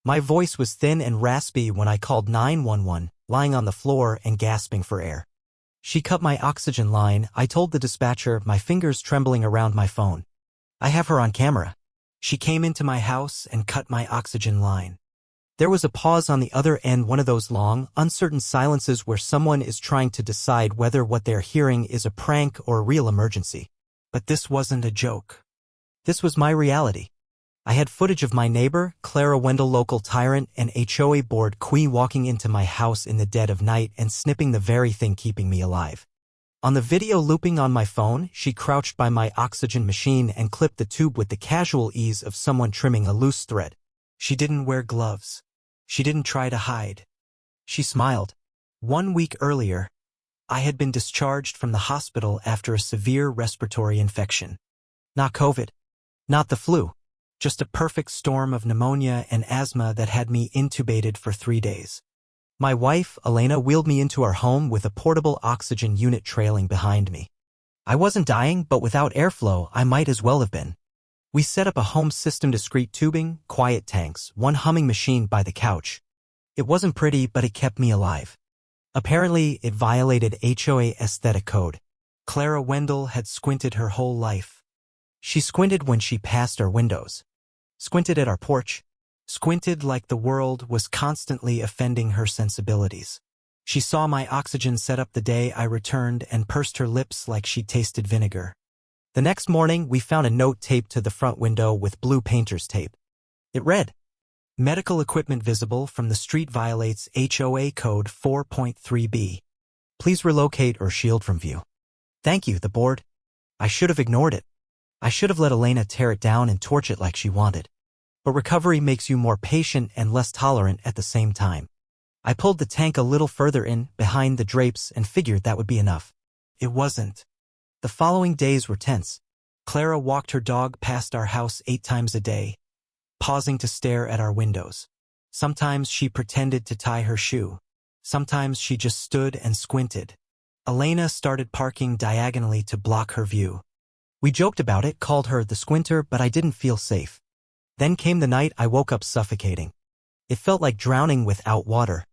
My voice was thin and raspy when I called 911, lying on the floor and gasping for air. She cut my oxygen line, I told the dispatcher, my fingers trembling around my phone. I have her on camera. She came into my house and cut my oxygen line. There was a pause on the other end, one of those long, uncertain silences where someone is trying to decide whether what they're hearing is a prank or a real emergency. But this wasn't a joke. This was my reality. I had footage of my neighbor, Clara Wendell, local tyrant and HOA board queen, walking into my house in the dead of night and snipping the very thing keeping me alive. On the video looping on my phone, she crouched by my oxygen machine and clipped the tube with the casual ease of someone trimming a loose thread. She didn't wear gloves. She didn't try to hide. She smiled. 1 week earlier, I had been discharged from the hospital after a severe respiratory infection. Not COVID. Not the flu. Just a perfect storm of pneumonia and asthma that had me intubated for 3 days. My wife, Elena, wheeled me into our home with a portable oxygen unit trailing behind me. I wasn't dying, but without airflow, I might as well have been. We set up a home system, discreet tubing, quiet tanks, one humming machine by the couch. It wasn't pretty, but it kept me alive. Apparently, it violated HOA aesthetic code. Clara Wendell had squinted her whole life. She squinted when she passed our windows. Squinted at our porch. Squinted like the world was constantly offending her sensibilities. She saw my oxygen setup the day I returned and pursed her lips like she'd tasted vinegar. The next morning, we found a note taped to the front window with blue painter's tape. It read, "Medical equipment visible from the street violates HOA code 4.3b. Please relocate or shield from view." Thank you, the board. I should have ignored it. I should have let Elena tear it down and torch it like she wanted. But recovery makes you more patient and less tolerant at the same time. I pulled the tank a little further in, behind the drapes, and figured that would be enough. It wasn't. The following days were tense. Clara walked her dog past our house 8 times a day, pausing to stare at our windows. Sometimes she pretended to tie her shoe. Sometimes she just stood and squinted. Elena started parking diagonally to block her view. We joked about it, called her the squinter, but I didn't feel safe. Then came the night I woke up suffocating. It felt like drowning without water.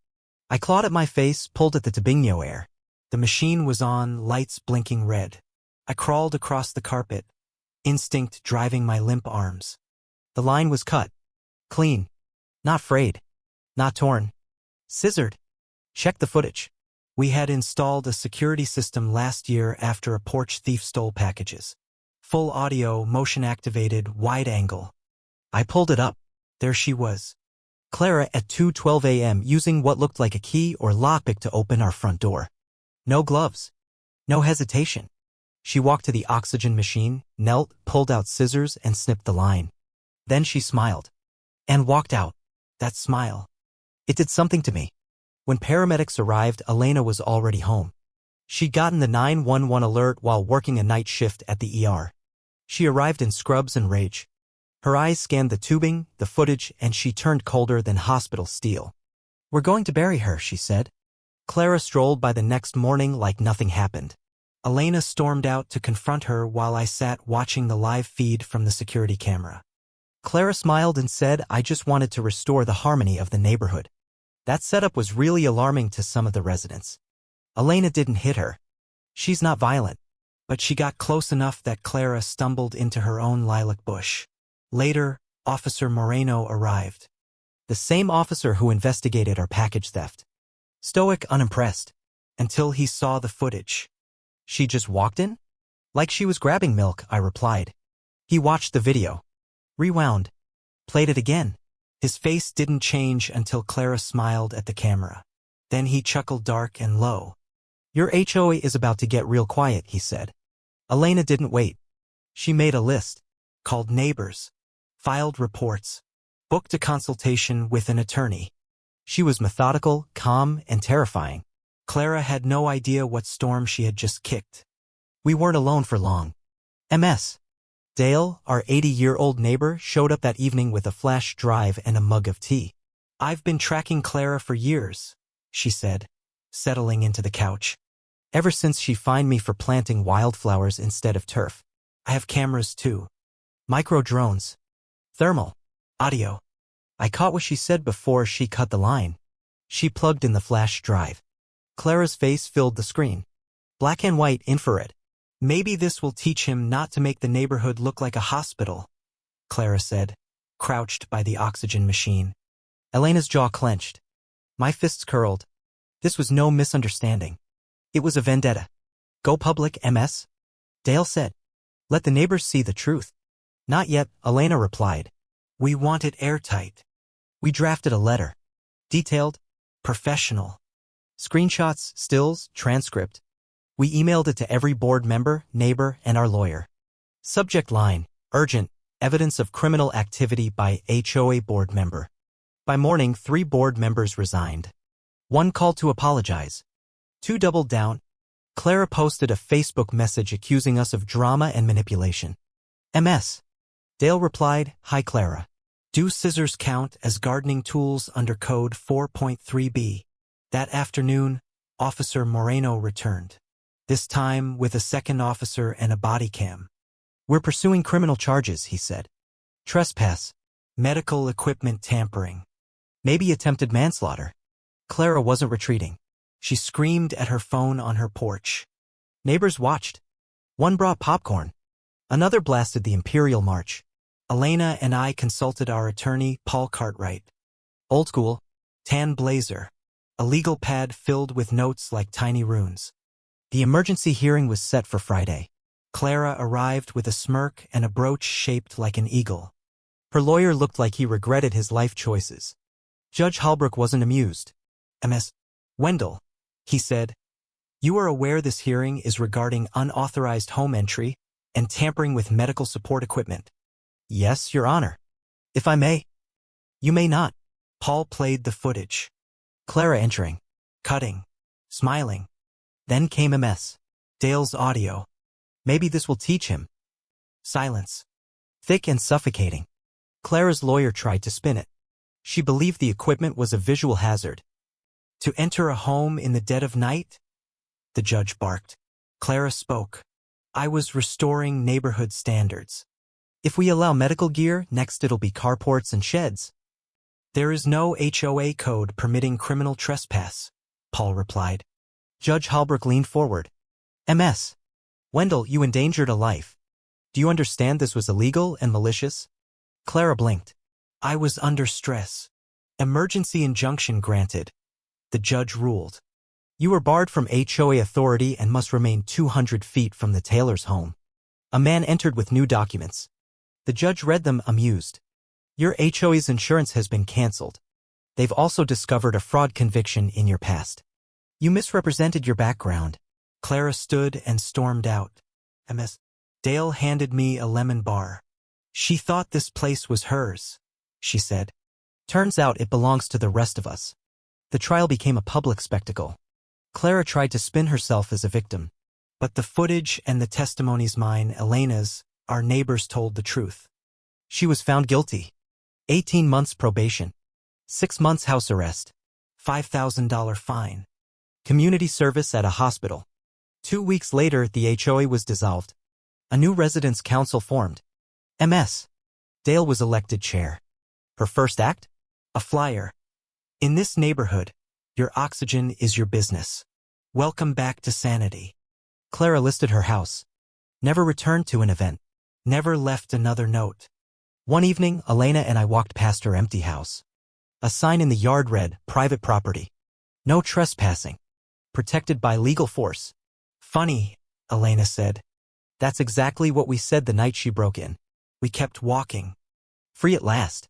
I clawed at my face, pulled at the Tobigno air. The machine was on, lights blinking red. I crawled across the carpet, instinct driving my limp arms. The line was cut. Clean. Not frayed. Not torn. Scissored. Check the footage. We had installed a security system last year after a porch thief stole packages. Full audio, motion-activated, wide angle. I pulled it up. There she was. Clara at 2:12 a.m. using what looked like a key or lockpick to open our front door. No gloves. No hesitation. She walked to the oxygen machine, knelt, pulled out scissors, and snipped the line. Then she smiled. And walked out. That smile. It did something to me. When paramedics arrived, Elena was already home. She'd gotten the 911 alert while working a night shift at the ER. She arrived in scrubs and rage. Her eyes scanned the tubing, the footage, and she turned colder than hospital steel. "We're going to bury her," she said. Clara strolled by the next morning like nothing happened. Elena stormed out to confront her while I sat watching the live feed from the security camera. Clara smiled and said, "I just wanted to restore the harmony of the neighborhood." That setup was really alarming to some of the residents. Elena didn't hit her. She's not violent. But she got close enough that Clara stumbled into her own lilac bush. Later, Officer Moreno arrived. The same officer who investigated our package theft. Stoic, unimpressed. Until he saw the footage. "She just walked in?" "Like she was grabbing milk," I replied. He watched the video. Rewound. Played it again. His face didn't change until Clara smiled at the camera. Then he chuckled dark and low. "Your HOA is about to get real quiet," he said. Elena didn't wait. She made a list. Called neighbors. Filed reports. Booked a consultation with an attorney. She was methodical, calm, and terrifying. Clara had no idea what storm she had just kicked. We weren't alone for long. Ms. Dale, our 80-year-old neighbor, showed up that evening with a flash drive and a mug of tea. "I've been tracking Clara for years," she said, settling into the couch. "Ever since she fined me for planting wildflowers instead of turf. I have cameras too. Micro drones. Thermal. Audio. I caught what she said before she cut the line. She plugged in the flash drive. Clara's face filled the screen. Black and white infrared. Maybe this will teach him not to make the neighborhood look like a hospital, Clara said, crouched by the oxygen machine. Elena's jaw clenched. My fists curled. This was no misunderstanding. It was a vendetta. Go public, MS? Dale said. Let the neighbors see the truth. Not yet, Elena replied. We want it airtight. We drafted a letter. Detailed, professional. Screenshots, stills, transcript. We emailed it to every board member, neighbor, and our lawyer. Subject line, urgent, evidence of criminal activity by HOA board member. By morning, 3 board members resigned. 1 called to apologize. 2 doubled down. Clara posted a Facebook message accusing us of drama and manipulation. MS. Dale replied, Hi Clara. Do scissors count as gardening tools under Code 4.3b? That afternoon, Officer Moreno returned. This time with a second officer and a body cam. We're pursuing criminal charges, he said. Trespass, medical equipment tampering, maybe attempted manslaughter. Clara wasn't retreating. She screamed at her phone on her porch. Neighbors watched. 1 brought popcorn. Another blasted the Imperial March. Elena and I consulted our attorney, Paul Cartwright. Old school, tan blazer, a legal pad filled with notes like tiny runes. The emergency hearing was set for Friday. Clara arrived with a smirk and a brooch shaped like an eagle. Her lawyer looked like he regretted his life choices. Judge Holbrook wasn't amused. MS. Wendell, he said, you are aware this hearing is regarding unauthorized home entry and tampering with medical support equipment. Yes, Your Honor. If I may. You may not. Paul played the footage. Clara entering, cutting, smiling. Then came MS. Dale's audio. Maybe this will teach him. Silence. Thick and suffocating. Clara's lawyer tried to spin it. She believed the equipment was a visual hazard. To enter a home in the dead of night? The judge barked. Clara spoke. I was restoring neighborhood standards. If we allow medical gear, next it'll be carports and sheds. There is no HOA code permitting criminal trespass, Paul replied. Judge Holbrook leaned forward. MS. Wendell, you endangered a life. Do you understand this was illegal and malicious? Clara blinked. I was under stress. Emergency injunction granted. The judge ruled. You are barred from HOA authority and must remain 200 feet from the Taylor's home. A man entered with new documents. The judge read them, amused. Your HOA's insurance has been canceled. They've also discovered a fraud conviction in your past. You misrepresented your background. Clara stood and stormed out. MS. Dale handed me a lemon bar. She thought this place was hers, she said. Turns out it belongs to the rest of us. The trial became a public spectacle. Clara tried to spin herself as a victim. But the footage and the testimonies, mine, Elena's, our neighbors told the truth. She was found guilty. 18 months probation. 6 months house arrest. $5,000 fine. Community service at a hospital. 2 weeks later, the HOA was dissolved. A new residence council formed. MS. Dale was elected chair. Her first act? A flyer. In this neighborhood, your oxygen is your business. Welcome back to sanity. Clara listed her house. Never returned to an event. Never left another note. One evening, Elena and I walked past her empty house. A sign in the yard read, private property. No trespassing. Protected by legal force. Funny, Elena said. That's exactly what we said the night she broke in. We kept walking. Free at last.